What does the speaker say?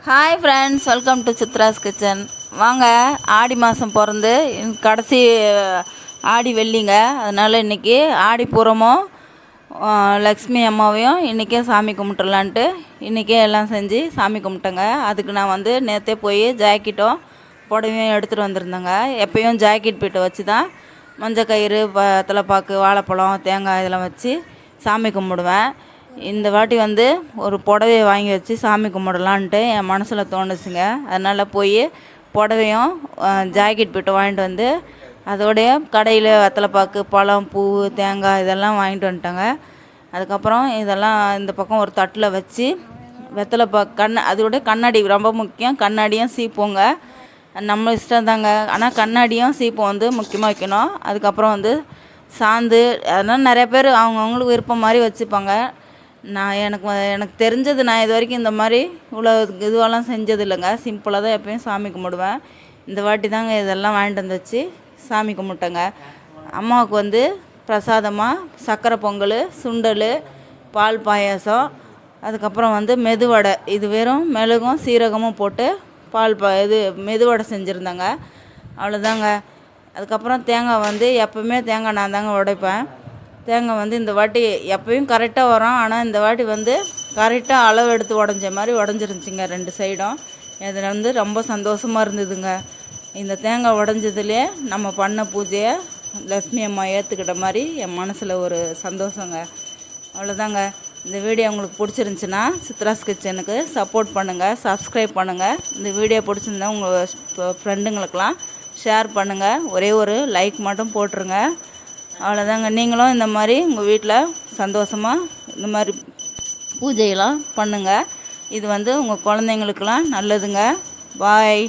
Hi friends, welcome to Chitra's kitchen. வாங்க, ஆடி மாதம் பிறந்து கடைசி ஆடி வெள்ளிங்க. அதனால் இன்றைக்கி ஆடி பூரமும் லக்ஷ்மி அம்மாவையும் இன்றைக்கே சாமி கும்பிட்டுலான்ட்டு இன்றைக்கே எல்லாம் செஞ்சு சாமி கும்பிட்டேங்க. அதுக்கு நான் வந்து நேற்றே போய் ஜாக்கெட்டும் புடவையும் எடுத்துகிட்டு வந்திருந்தேங்க. எப்போயும் ஜாக்கெட் பீட்டை வச்சு தான் மஞ்சள் கயிறு தலைப்பாக்கு வாழைப்பழம் தேங்காய் இதெல்லாம் வச்சு சாமி கும்பிடுவேன். இந்த வாட்டி வந்து ஒரு புடவையை வாங்கி வச்சு சாமி கும்பிடலான்ட்டு என் மனசில் தோணுச்சுங்க. அதனால் போய் புடவையும் ஜாக்கெட் போட்டு வாங்கிட்டு வந்து அதோடைய கடையில் வெத்தலைப்பாக்கு பழம் பூ தேங்காய் இதெல்லாம் வாங்கிட்டு வந்துட்டேங்க. அதுக்கப்புறம் இதெல்லாம் இந்த பக்கம் ஒரு தட்டில் வச்சு வெத்தலைப்பாக்கு அதோடைய கண்ணாடி ரொம்ப முக்கியம். கண்ணாடியும் சீப்போங்க, நம்ம இஷ்டம் தாங்க. ஆனால் கண்ணாடியும் சீப்பும் வந்து முக்கியமாக வைக்கணும். அதுக்கப்புறம் வந்து சாந்து அதனால் நிறைய பேர் அவங்கவுங்களுக்கு விருப்பம் மாதிரி வச்சுப்பாங்க. நான் எனக்கு தெரிஞ்சது நான் இது வரைக்கும் இந்த மாதிரி இவ்வளோ இதுவெல்லாம் செஞ்சது இல்லைங்க. சிம்பிளாக தான் எப்பயும் சாமி கும்பிடுவேன். இந்த வாட்டி தாங்க இதெல்லாம் வாங்கிட்டு வந்து வச்சு சாமி கும்பிட்டேங்க. அம்மாவுக்கு வந்து பிரசாதமாக சர்க்கரை பொங்கல், சுண்டல், பால் பாயாசம், அதுக்கப்புறம் வந்து மெதுவடை. இது வெறும் மிளகும் சீரகமும் போட்டு இது மெதுவடை செஞ்சுருந்தேங்க. அவ்வளோதாங்க. அதுக்கப்புறம் தேங்காய் வந்து எப்போவுமே தேங்காய் நான் தாங்க உடைப்பேன். தேங்காய் வந்து இந்த வாட்டி எப்போயும் கரெக்டாக வரும். ஆனால் இந்த வாட்டி வந்து கரெக்டாக அளவு எடுத்து உடஞ்ச மாதிரி உடஞ்சிருந்துச்சிங்க 2 சைடும். இதில் வந்து ரொம்ப சந்தோஷமாக இருந்ததுங்க. இந்த தேங்காய் உடஞ்சதுலேயே நம்ம பண்ண பூஜையை லக்ஷ்மி அம்மா ஏற்றுக்கிட்ட மாதிரி என் மனசில் ஒரு சந்தோஷங்க. அவ்வளோதாங்க. இந்த வீடியோ உங்களுக்கு பிடிச்சிருந்துச்சின்னா சித்ராஸ் கிச்சனுக்கு சப்போர்ட் பண்ணுங்கள், சப்ஸ்கிரைப் பண்ணுங்கள். இந்த வீடியோ பிடிச்சிருந்தா உங்கள் ஃப்ரெண்டுங்களுக்கெல்லாம் ஷேர் பண்ணுங்கள். ஒரே ஒரு லைக் மட்டும் போட்டுருங்க. அவ்வளோதாங்க. நீங்களும் இந்த மாதிரி உங்கள் வீட்டில் சந்தோஷமாக இந்த மாதிரி பூஜையெல்லாம் பண்ணுங்கள். இது வந்து உங்கள் குழந்தைங்களுக்கெல்லாம் நல்லதுங்க. பாய்.